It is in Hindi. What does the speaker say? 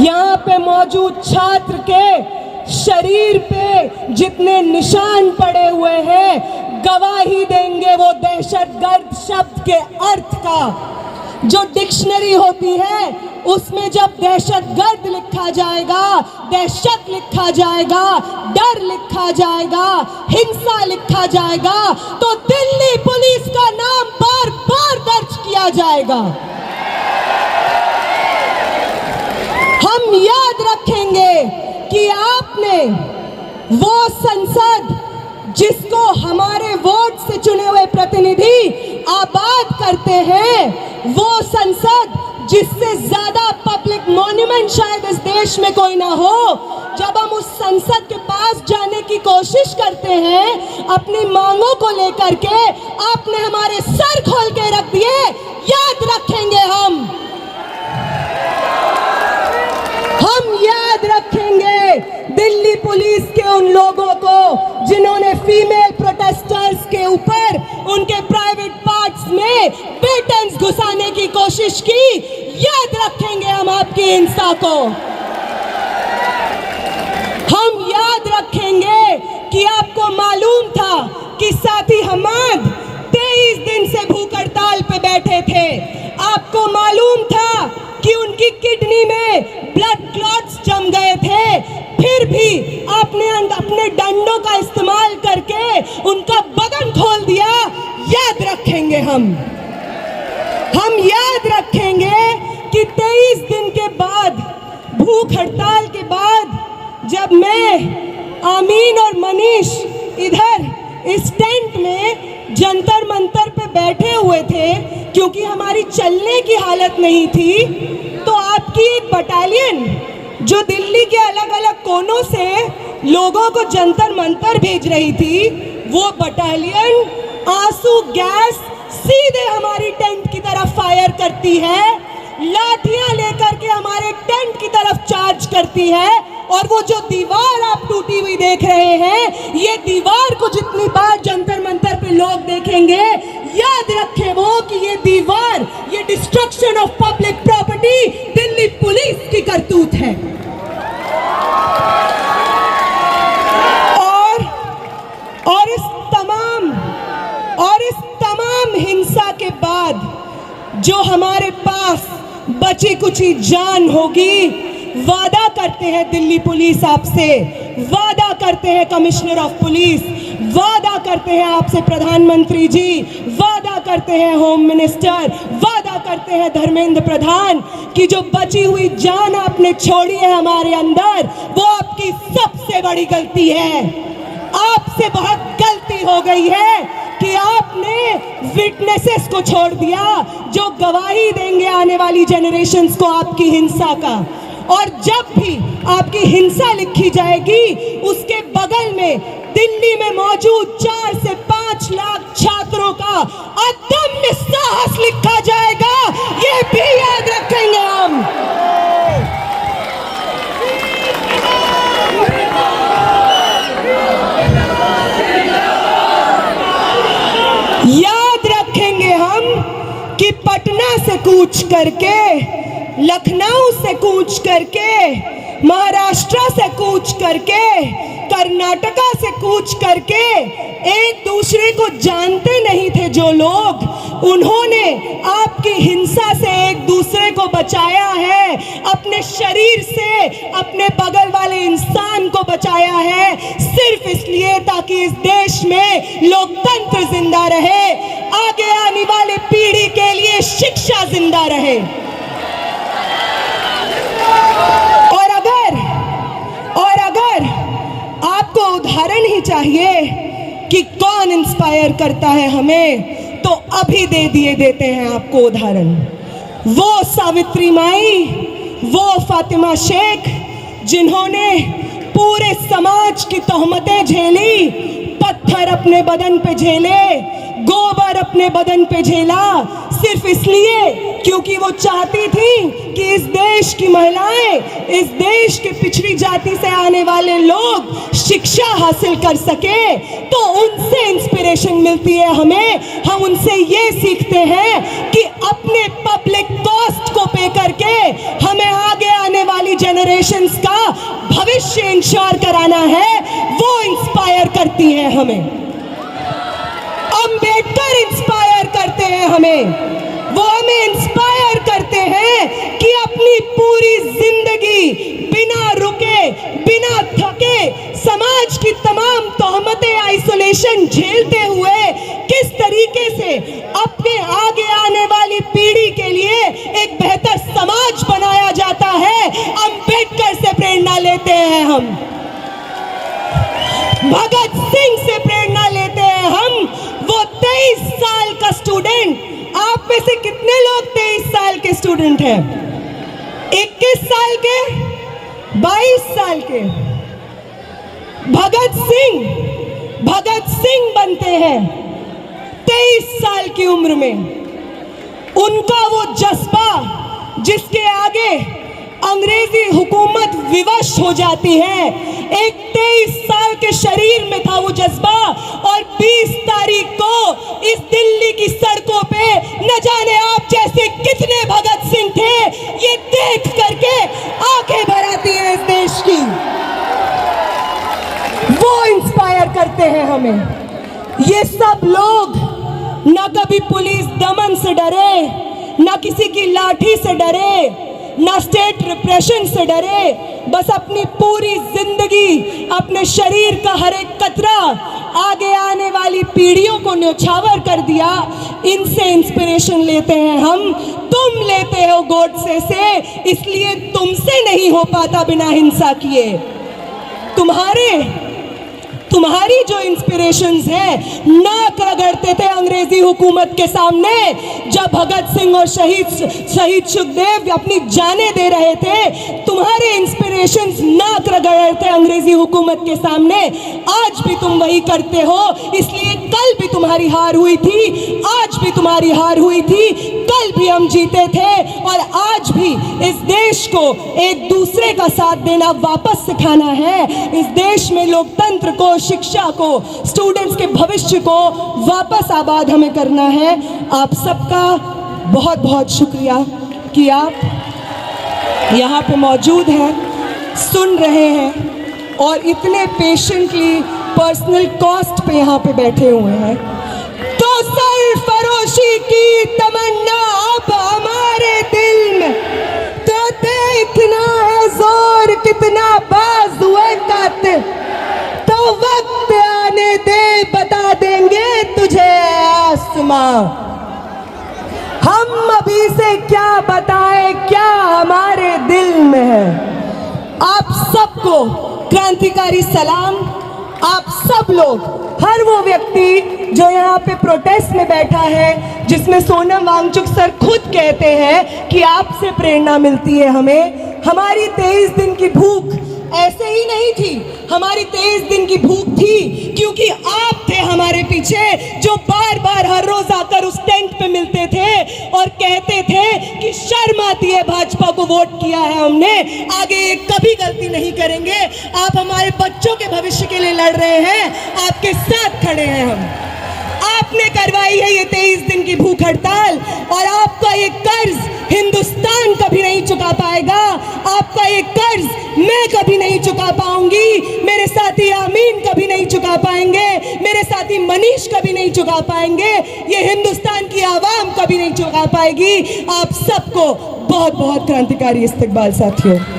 यहाँ पे मौजूद छात्र के शरीर पे जितने निशान पड़े हुए हैं गवाही देंगे वो दहशतगर्द शब्द के अर्थ का। जो डिक्शनरी होती है उसमें जब दहशतगर्द लिखा जाएगा, दहशत लिखा जाएगा, डर लिखा जाएगा, हिंसा लिखा जाएगा, तो दिल्ली पुलिस का नाम बार बार दर्ज किया जाएगा। हम याद रखेंगे कि आपने वो संसद जिसको हमारे वोट से चुने हुए प्रतिनिधि आबाद करते हैं, वो संसद जिससे ज्यादा पब्लिक मॉन्यूमेंट शायद इस देश में कोई ना हो, जब हम उस संसद के पास जाने की कोशिश करते हैं अपनी मांगों को लेकर के, आपने हमारे सर खोल के रख दिए। याद रखेंगे हम याद रखेंगे दिल्ली पुलिस के उन लोगों को जिन्होंने फीमेल प्रोटेस्टर्स के ऊपर उनके प्राइवेट पार्ट्स में पेटेंट्स घुसाने की कोशिश की। याद रखेंगे हम आपकी हिंसा को। हम याद रखेंगे कि आपको मालूम था कि साथी हमाद 23 दिन से भूख हड़ताल पे बैठे थे। आपको मालूम था कि उनकी किडनी में ब्लड क्लॉट्स जम गए थे, फिर भी आपने अपने डंडों का इस्तेमाल करके उनका बदन खोल दिया। याद रखेंगे हम याद रखेंगे कि 23 दिन के बाद, भूख हड़ताल के बाद, जब मैं, आमीन और मनीष इधर इस टेंट में जंतर मंतर पे बैठे हुए थे क्योंकि हमारी चलने की हालत नहीं थी, तो आपकी एक बटालियन जो दिल्ली के अलग अलग कोनों से लोगों को जंतर मंतर भेज रही थी, वो बटालियन आंसू गैस सीधे हमारी टेंट की तरफ फायर करती है, लाठियां लेकर के हमारे टेंट की तरफ चार्ज करती है। और वो जो दीवार आप टूटी हुई देख रहे हैं, ये दीवार को जितनी बार जंतर मंतर पे लोग देखेंगे, याद रखें वो कि ये दीवार, ये destruction of public property Delhi police की करतूत है। और इस तमाम हिंसा के बाद जो हमारे पास बची कुची जान होगी, वादा करते हैं दिल्ली पुलिस आपसे, वादा करते हैं कमिश्नर ऑफ पुलिस, वादा करते हैं आपसे प्रधानमंत्री जी, वादा करते हैं होम मिनिस्टर, वादा करते हैं धर्मेंद्र प्रधान कि जो बची हुई जान आपने छोड़ी है हमारे अंदर, वो आपकी सबसे बड़ी गलती है। आपसे बहुत गलती हो गई है कि आपने विटनेसेस को छोड़ दिया जो गवाही देंगे आने वाली जनरेशन्स को आपकी हिंसा का। और जब भी आपकी हिंसा लिखी जाएगी, उसके बगल में दिल्ली में मौजूद 4 से 5 लाख छात्रों का अदम्य साहस लिखा जाएगा। ये भी याद रखेंगे हम। याद रखेंगे हम कि पटना से कूच करके, लखनऊ से कूच करके, महाराष्ट्र से कूच करके, कर्नाटका से कूच करके एक दूसरे को जानते नहीं थे जो लोग, उन्होंने आपकी हिंसा से एक दूसरे को बचाया है, अपने शरीर से अपने बगल वाले इंसान को बचाया है, सिर्फ इसलिए ताकि इस देश में लोकतंत्र जिंदा रहे, आगे आने वाले पीढ़ी के लिए शिक्षा जिंदा रहे। और अगर आपको उदाहरण ही चाहिए कि कौन इंस्पायर करता है हमें, तो अभी देते हैं आपको उदाहरण। वो सावित्री माई, वो फातिमा शेख जिन्होंने पूरे समाज की तोहमतें झेली, पत्थर अपने बदन पे झेले, गोबर अपने बदन पे झेला, सिर्फ इसलिए क्योंकि वो चाहती थी कि इस देश की महिलाएं, इस देश के पिछड़ी जाति से आने वाले लोग शिक्षा हासिल कर सके। तो उनसे इंस्पिरेशन मिलती है हमें। हम उनसे ये सीखते हैं कि अपने पब्लिक कॉस्ट को पे करके हमें आगे आने वाली जनरेशन जनरेशंस का भविष्य इंश्योर कराना है, वो इंस्पायर करती हैं हमें। अंबेडकर इंस्पायर करते हैं हमें, वो हमें इंस्पायर करते हैं कि अपनी पूरी जिंदगी बिना रुके, बिना थके, समाज की तमाम तोहमतें, आइसोलेशन झेलते हुए किस तरीके से अपने आगे आने वाली पीढ़ी के लिए एक बेहतर समाज बनाया जाता है, अंबेडकर से प्रेरणा लेते हैं हम, भगत सिंह से प्रेरणा लेते हैं हम। वो 23 साल का स्टूडेंट, आप में से कितने लोग 23 साल के स्टूडेंट हैं? 21 साल के, 22 साल के? भगत सिंह बनते हैं 23 साल की उम्र में। उनका वो जज्बा जिसके आगे अंग्रेजी हुकूमत विवश हो जाती है, एक 23 साल के शरीर में था वो जज्बा, और 20 तारीख को इस दिल्ली की सड़कों पे न जाने आप जैसे कितने भगत सिंह थे, ये देख करके आंखें भर आती हैं इस देश की। वो इंस्पायर करते हैं हमें। ये सब लोग न कभी पुलिस दमन से डरे, न किसी की लाठी से डरे, ना स्टेट रिप्रेशन से डरे, बस अपनी पूरी जिंदगी, अपने शरीर का हर एक कतरा आगे आने वाली पीढ़ियों को न्यौछावर कर दिया। इनसे इंस्पिरेशन लेते हैं हम। तुम लेते हो गोडसे से, इसलिए तुमसे नहीं हो पाता बिना हिंसा किए। तुम्हारी जो इंस्पिरेशंस है, नाक रगड़ते थे अंग्रेजी हुकूमत के सामने जब भगत सिंह और शहीद सुखदेव अपनी जानें दे रहे थे। तुम्हारे इंस्पिरेशंस नाक रगड़ते थे अंग्रेजी हुकूमत के सामने। आज भी तुम वही करते हो, इसलिए कल भी तुम्हारी हार हुई थी, आज भी तुम्हारी हार हुई थी, कल भी हम जीते थे, और आज भी इस देश को एक दूसरे का साथ देना वापस सिखाना है। इस देश में लोकतंत्र को, शिक्षा को, स्टूडेंट्स के भविष्य को वापस आबाद हमें करना है। आप सबका बहुत बहुत शुक्रिया कि आप यहाँ पे मौजूद हैं, सुन रहे हैं और इतने पेशेंटली पर्सनल कॉस्ट पे यहाँ पे बैठे हुए हैं। तो सरफरोशी की तमन्ना अब हमारे दिल में, तो देखना है जोर कितना बाजुए कातिल, तो वक्त आने दे बता देंगे तुझे आसमां। हम अभी से क्या बताएं, क्या हमारे दिल में है। आप सबको क्रांतिकारी सलाम। आप सब लोग, हर वो व्यक्ति जो यहाँ पे प्रोटेस्ट में बैठा है, जिसमें सोनम वांगचुक सर खुद कहते हैं कि आपसे प्रेरणा मिलती है हमें। हमारी 23 दिन की भूख ऐसे ही नहीं थी, हमारी 23 दिन की भूख थी क्योंकि आप थे हमारे पीछे, जो बार बार हर रोज आकर उस टेंट पे मिलते थे और कहते थे कि शर्म आती है, भाजपा को वोट किया है हमने, आगे ये कभी गलती नहीं करेंगे। आप हमारे बच्चों के भविष्य के लिए लड़ रहे हैं, आपके साथ खड़े हैं हम। आपने करवाई है ये 23 दिन की भूख हड़ताल, और आपका ये कर्ज हिंदुस्तान कभी नहीं चुका पाएगा। आपका ये कर्ज मैं कभी नहीं चुका पाऊंगी, मेरे साथी आमीन कभी नहीं चुका पाएंगे, मेरे साथी मनीष कभी नहीं चुका पाएंगे, ये हिंदुस्तान की आवाम कभी नहीं चुका पाएगी। आप सबको बहुत बहुत क्रांतिकारी इस्तकबाल साथियों।